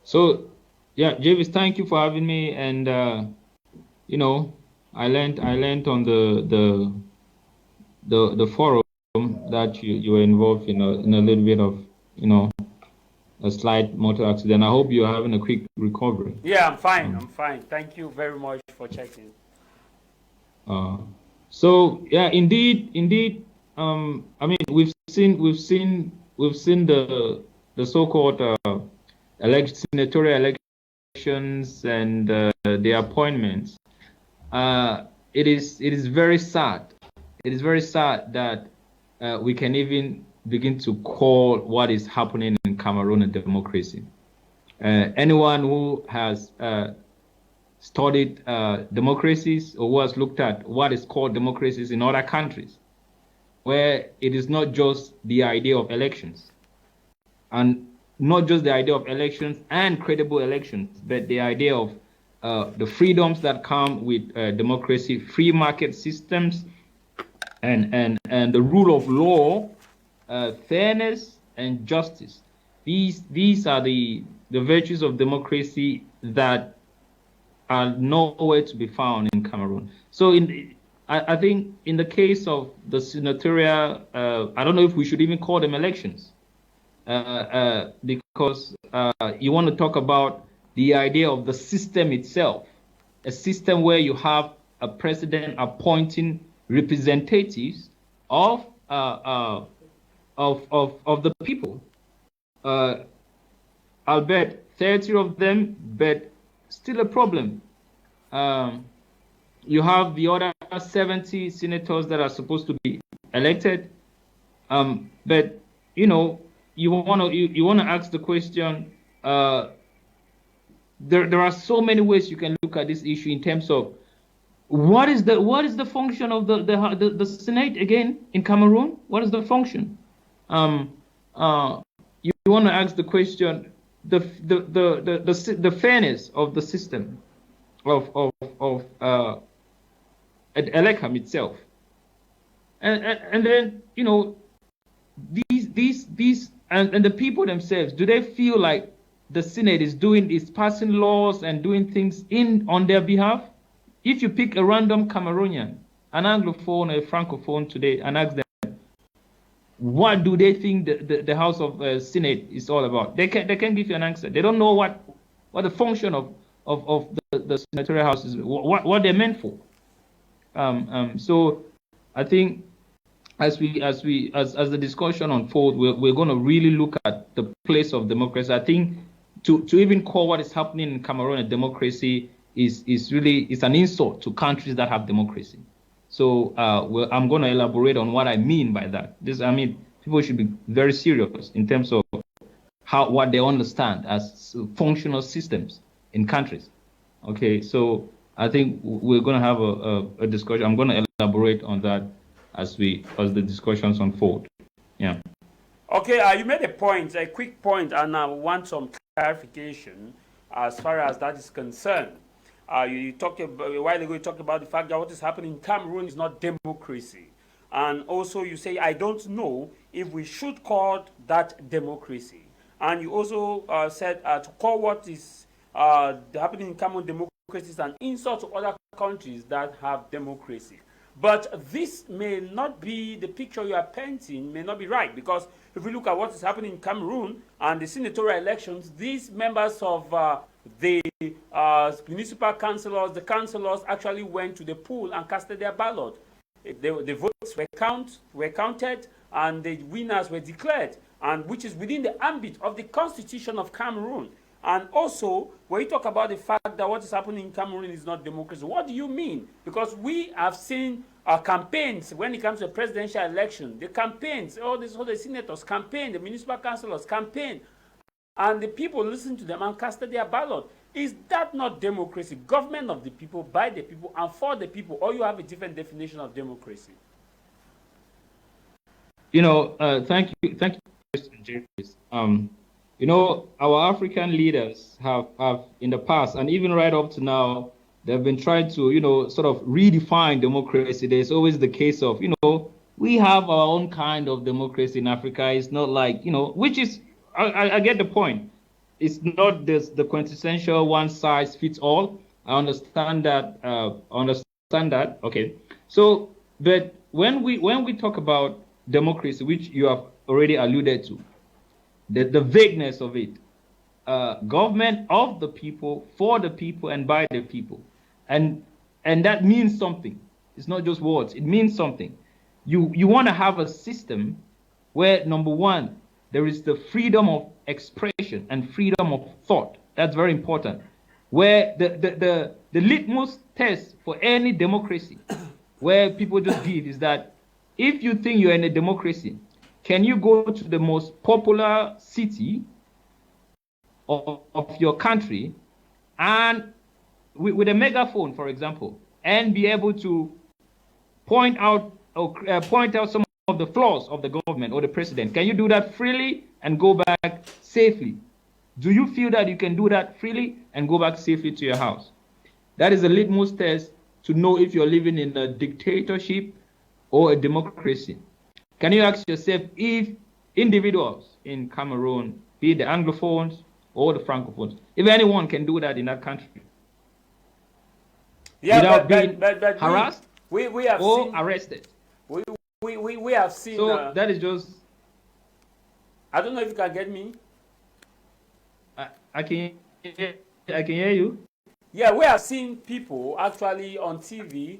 So, yeah, Javis, thank you for having me. And you know, I learned on the forum that you were involved in a little bit of you know a slight motor accident. I hope you're having a quick recovery. Yeah, I'm fine. Um, I'm fine. Thank you very much for checking. uh, so yeah, indeed. I mean, we've seen the so-called senatorial elections and the appointments. It is very sad. It is very sad that we can even begin to call what is happening in Cameroon a democracy. Anyone who has studied democracies or who has looked at what is called democracies in other countries, where it is not just the idea of elections, and not just the idea of elections and credible elections, but the idea of the freedoms that come with democracy, free market systems, and the rule of law, fairness and justice. These are the virtues of democracy that are nowhere to be found in Cameroon. So I think in the case of the senatorial, I don't know if we should even call them elections, because you want to talk about the idea of the system itself, a system where you have a president appointing representatives of the people. I'll bet 30 of them, but still a problem. You have the other 70 senators that are supposed to be elected, but you want to ask the question. There are so many ways you can look at this issue in terms of what is the function of the Senate again in Cameroon? What is the function? You want to ask the question, the fairness of the system of Elecam itself, and then these and the people themselves, do they feel like the Senate is passing laws and doing things on their behalf? If you pick a random Cameroonian, an Anglophone, a Francophone today, and ask them, what do they think the House of Senate is all about? They can't give you an answer. They don't know what the function of the senatorial house is, what they're meant for. So I think as the discussion unfolds, we're going to really look at the place of democracy. I think to even call what is happening in Cameroon a democracy is really an insult to countries that have democracy. So I'm going to elaborate on what I mean by that. People should be very serious in terms of what they understand as functional systems in countries. Okay, so I think we're going to have a discussion. I'm going to elaborate on that as the discussions unfold. Yeah. Okay, you made a quick point, and I want some clarification as far as that is concerned. You talked about, a while ago, you talked about the fact that what is happening in Cameroon is not democracy. And also you say, I don't know if we should call that democracy. And you also said to call what is happening in Cameroon democracy is an insult to other countries that have democracy. But this may not be the picture you are painting, may not be right, because if we look at what is happening in Cameroon and the senatorial elections, these members of the municipal councillors, the councillors actually went to the poll and casted their ballot. The votes were counted, and the winners were declared, and which is within the ambit of the Constitution of Cameroon. And also, when you talk about the fact that what is happening in Cameroon is not democracy, what do you mean? Because we have seen campaigns when it comes to a presidential election. The campaigns, all the senators campaign, the municipal councillors campaign, and the people listen to them and casted their ballot. Is that not democracy? Government of the people, by the people, and for the people, or you have a different definition of democracy? Thank you for the question, James. Our African leaders have in the past, and even right up to now, they've been trying to, sort of redefine democracy. There's always the case of, we have our own kind of democracy in Africa. It's not like, which is, I get the point. it's not this the quintessential one size fits all. I understand that. Understand that. Okay. So, but when we talk about democracy, which you have already alluded to, the vagueness of it, government of the people, for the people, and by the people, and that means something. It's not just words. It means something. You want to have a system where, number one, there is the freedom of expression and freedom of thought. That's very important. Where the litmus test for any democracy, where people just give, is that if you think you're in a democracy, can you go to the most popular city of your country and with a megaphone, for example, and be able to point out some of the flaws of the government or the president? Can you do that freely and go back safely? Do you feel that you can do that freely and go back safely to your house? That is a litmus test to know if you're living in a dictatorship or a democracy. Can you ask yourself if individuals in Cameroon, be it the Anglophones or the Francophones, if anyone can do that in that country, without being harassed we have or seen, arrested? we have seen. So that is just. I don't know if you can get me. I can hear you. Yeah, we have seen people actually on TV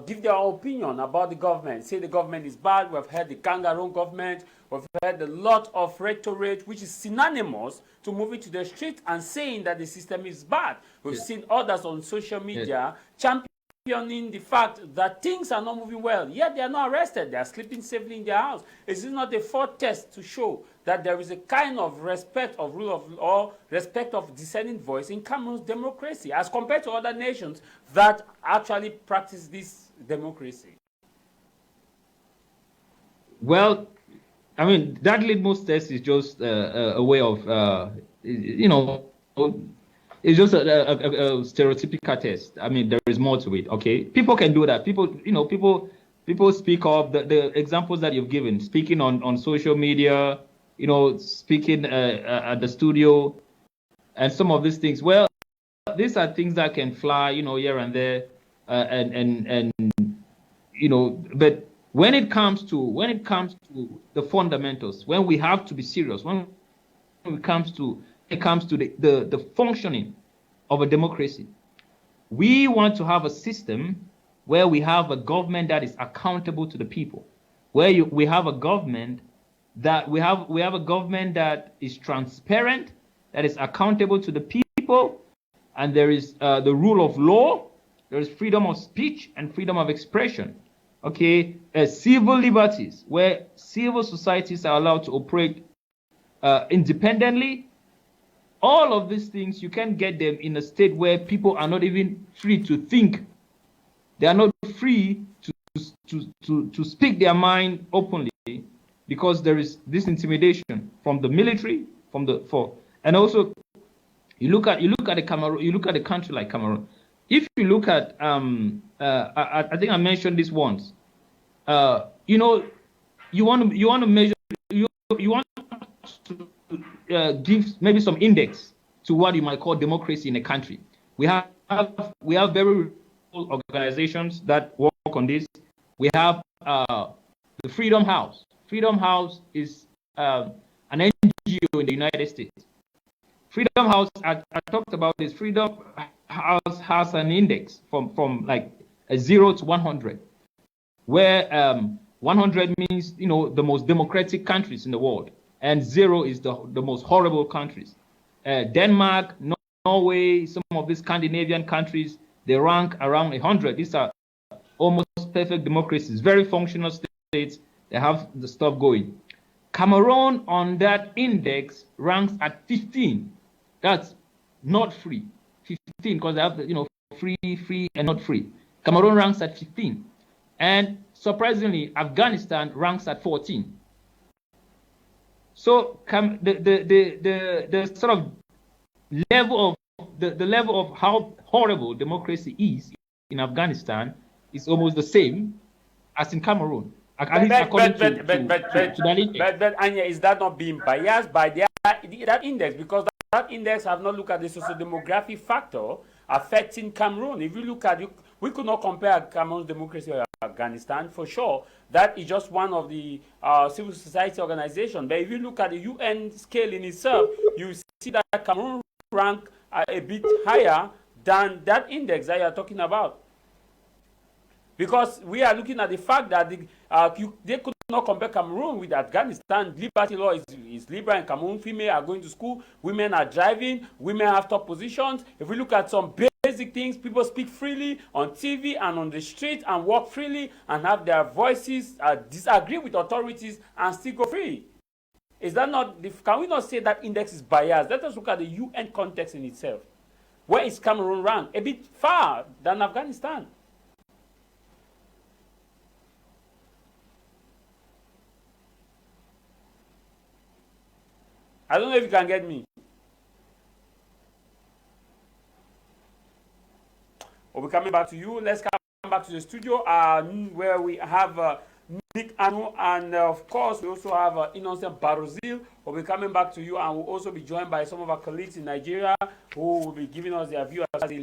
give their opinion about the government. Say the government is bad. We've heard the Cameroon government. We've heard a lot of rhetoric which is synonymous to moving to the street and saying that the system is bad. We've seen others on social media championing the fact that things are not moving well, yet they are not arrested. They are sleeping safely in their house. Is this not a fourth test to show that there is a kind of respect of rule of law, respect of dissenting voice in Cameroon's democracy, as compared to other nations that actually practice this democracy? Well, I mean, that litmus test is just a way of, it's just a stereotypical test. I mean, there is more to it. Okay, people can do that. People speak of the examples that you've given, speaking on social media, speaking at the studio, and some of these things. Well, these are things that can fly, here and there, but when it comes to the fundamentals, when we have to be serious, when it comes to the functioning of a democracy, we want to have a system where we have a government that is accountable to the people, where we have a government that we have a government that is transparent, that is accountable to the people, and there is the rule of law, there is freedom of speech and freedom of expression. Okay, civil liberties, where civil societies are allowed to operate independently. All of these things, you can get them in a state where people are not even free to think. They are not free to speak their mind openly, because there is this intimidation from the military, and also you look at the Cameroon, you look at a country like Cameroon. If you look at I think I mentioned this once. You want to measure, you want to give maybe some index to what you might call democracy in a country. We have very organizations that work on this. We have the Freedom House. Freedom House is an NGO in the United States. Freedom House, I talked about this. Freedom House has an index from like a 0 to 100, where 100 means the most democratic countries in the world, and 0 is the most horrible countries. Denmark, Norway, some of these Scandinavian countries, they rank around 100. These are almost perfect democracies, very functional states. They have the stuff going. Cameroon on that index ranks at 15. That's not free. 15, because they have free and not free. Cameroon ranks at 15, and surprisingly, Afghanistan ranks at 14. So the sort of level of how horrible democracy is in Afghanistan is almost the same as in Cameroon. But Anya, is that not being biased by that index? Because that index have not looked at the socio-demographic factor affecting Cameroon. If you look at it, we could not compare Cameroon's democracy with Afghanistan for sure. That is just one of the civil society organizations. But if you look at the UN scale in itself, you see that Cameroon rank a bit higher than that index that you are talking about. Because we are looking at the fact that they could not compare Cameroon with Afghanistan. Liberty law is liberal in Cameroon. Female are going to school. Women are driving. Women have top positions. If we look at some basic things, people speak freely on TV and on the street and walk freely and have their voices, disagree with authorities and still go free. Is that not, can we not say that index is biased? Let us look at the UN context in itself. Where is Cameroon ranked? A bit far than Afghanistan. I don't know if you can get me. We'll be coming back to you. Let's come back to the studio where we have Nick Anu, and of course we also have Innocent Barozil. We'll be coming back to you, and we'll also be joined by some of our colleagues in Nigeria who will be giving us their view as